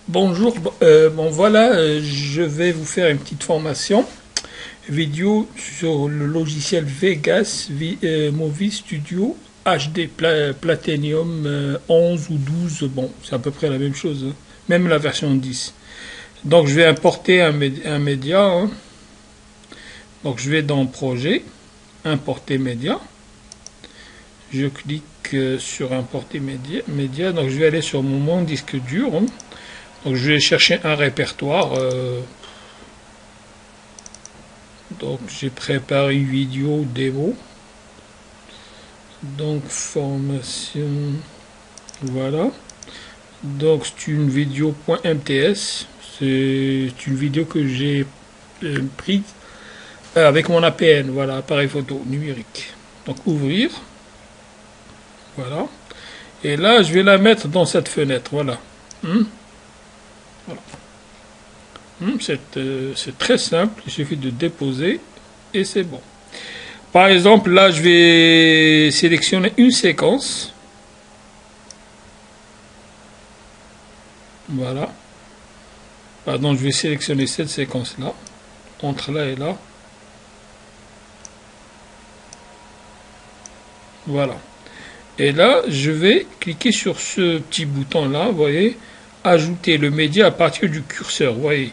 Bonjour, bon voilà, je vais vous faire une petite formation vidéo sur le logiciel Vegas Movie Studio HD Platinum 11 ou 12, bon c'est à peu près la même chose, hein, même la version 10. Donc je vais importer un média, hein. Donc je vais dans Projet, Importer média, je clique sur Importer média, donc je vais aller sur mon disque dur, hein. Donc je vais chercher un répertoire. Donc j'ai préparé une vidéo démo. Donc formation. Voilà. Donc c'est une vidéo .mts. C'est une vidéo que j'ai prise avec mon APN. Voilà, appareil photo numérique. Donc ouvrir. Voilà. Et là je vais la mettre dans cette fenêtre. Voilà. Voilà. C'est très simple, il suffit de déposer et c'est bon. Par exemple, là, je vais sélectionner une séquence. Voilà. Pardon, je vais sélectionner cette séquence-là, entre là et là. Voilà. Et là, je vais cliquer sur ce petit bouton-là, vous voyez, ajouter le média à partir du curseur, vous voyez.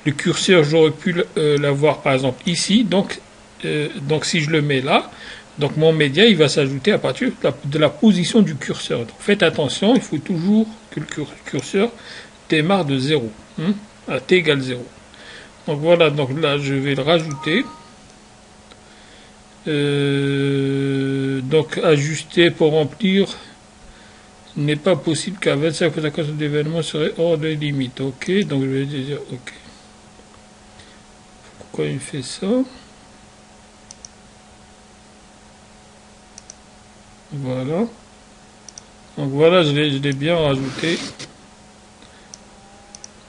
Le curseur, j'aurais pu l'avoir par exemple ici, donc si je le mets là, donc mon média il va s'ajouter à partir de la position du curseur. Donc faites attention, il faut toujours que le curseur démarre de 0, à t égale 0. Donc voilà, donc là je vais le rajouter. Donc ajuster pour remplir n'est pas possible car 25% d'événements serait hors des limites. Ok, donc je vais dire ok. Pourquoi il fait ça? Voilà. Donc voilà, je l'ai bien rajouté.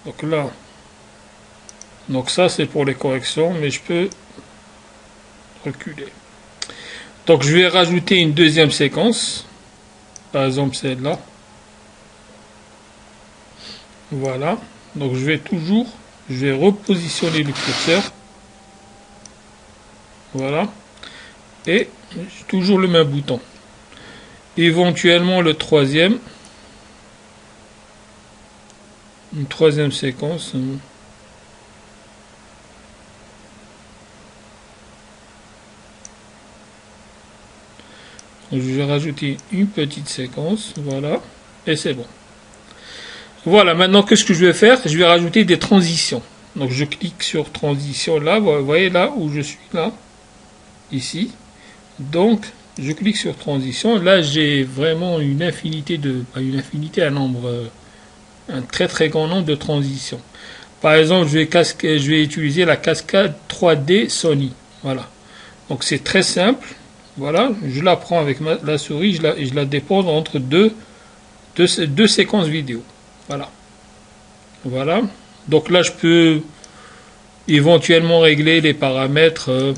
Donc là. Donc ça c'est pour les corrections, mais je peux reculer. Donc je vais rajouter une deuxième séquence. Par exemple celle-là. Voilà. Donc je vais repositionner le curseur. Voilà. Et toujours le même bouton. Éventuellement le troisième. Une troisième séquence. Je vais rajouter une petite séquence. Voilà. Et c'est bon. Voilà. Maintenant, qu'est-ce que je vais faire? Je vais rajouter des transitions. Donc je clique sur transition là. Vous voyez là où je suis là. Ici. Donc, je clique sur transition. Là, j'ai vraiment une infinité un très très grand nombre de transitions. Par exemple, je vais utiliser la cascade 3D Sony. Voilà. Donc, c'est très simple. Voilà. Je la prends avec la souris et je la dépose entre deux séquences vidéo. Voilà. Voilà. Donc là, je peux éventuellement régler les paramètres.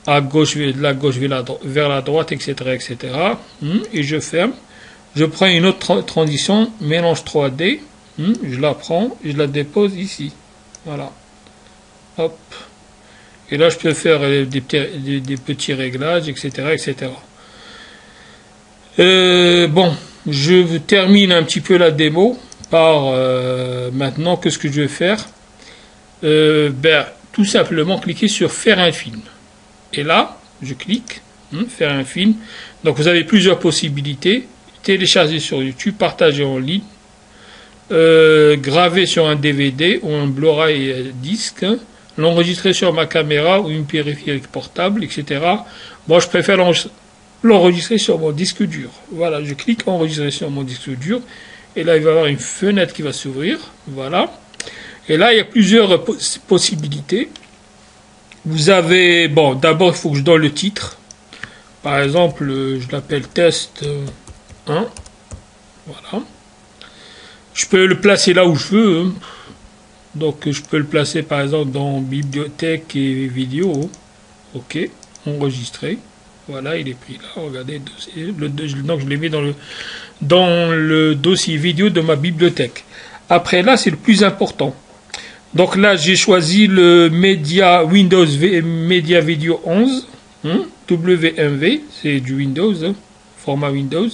À gauche, de la gauche vers la droite, etc., etc. Et je ferme. Je prends une autre transition, mélange 3D. Je la prends et je la dépose ici. Voilà. Hop. Et là, je peux faire des petits réglages, etc., etc. Bon, je termine un petit peu la démo par maintenant, qu'est-ce que je vais faire? Tout simplement cliquer sur faire un film. Et là, je clique, faire un film. Donc vous avez plusieurs possibilités. Télécharger sur YouTube, partager en ligne, graver sur un DVD ou un Blu-ray disque, l'enregistrer sur ma caméra ou une périphérique portable, etc. Moi, je préfère l'enregistrer sur mon disque dur. Voilà, je clique enregistrer sur mon disque dur. Et là, il va y avoir une fenêtre qui va s'ouvrir. Voilà. Et là, il y a plusieurs possibilités. Vous avez, bon, d'abord, il faut que je donne le titre. Par exemple, je l'appelle test 1. Voilà. Je peux le placer là où je veux. Donc, je peux le placer, par exemple, dans bibliothèque et vidéo. OK. Enregistrer. Voilà, il est pris là. Regardez, donc je l'ai mis dans le dossier vidéo de ma bibliothèque. Après là, c'est le plus important. Donc là, j'ai choisi le Media Windows Media Video 11, WMV, c'est du Windows, format Windows.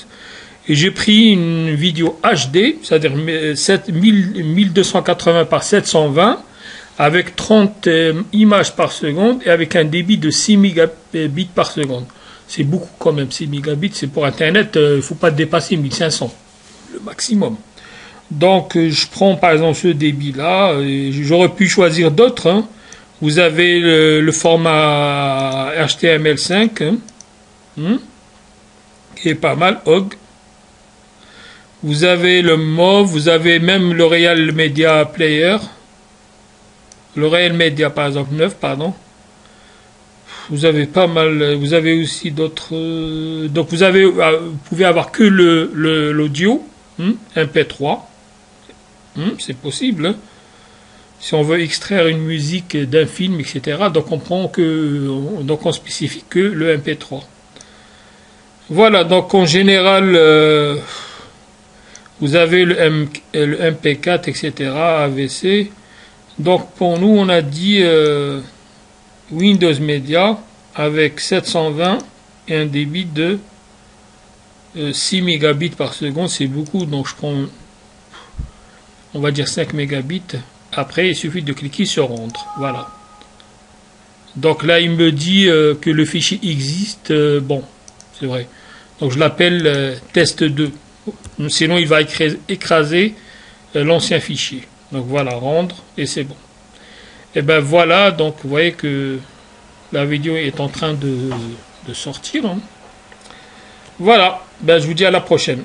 Et j'ai pris une vidéo HD, c'est-à-dire 1280 par 720, avec 30 images par seconde et avec un débit de 6 mégabits par seconde. C'est beaucoup quand même, 6 mégabits, c'est pour Internet, il ne faut pas dépasser 1500, le maximum. Donc je prends par exemple ce débit-là, j'aurais pu choisir d'autres. Hein. Vous avez le format HTML5, qui est pas mal, OGG. Vous avez le MOV, vous avez même le Real Media Player. Le Real Media par exemple 9, pardon. Vous avez pas mal, vous avez aussi d'autres. Donc vous pouvez avoir que l'audio, MP3. C'est possible. Hein. Si on veut extraire une musique d'un film, etc. Donc on spécifie que le MP3. Voilà, donc en général, vous avez le MP4, etc. AVC. Donc pour nous, on a dit Windows Media avec 720 et un débit de 6 mégabits par seconde. C'est beaucoup, donc je prends, on va dire 5 mégabits. Après, il suffit de cliquer sur Rendre. Voilà. Donc là, il me dit que le fichier existe. Bon, c'est vrai. Donc je l'appelle test 2. Sinon, il va écraser l'ancien fichier. Donc voilà, Rendre, et c'est bon. Et ben voilà, donc vous voyez que la vidéo est en train de sortir. Hein. Voilà, ben je vous dis à la prochaine.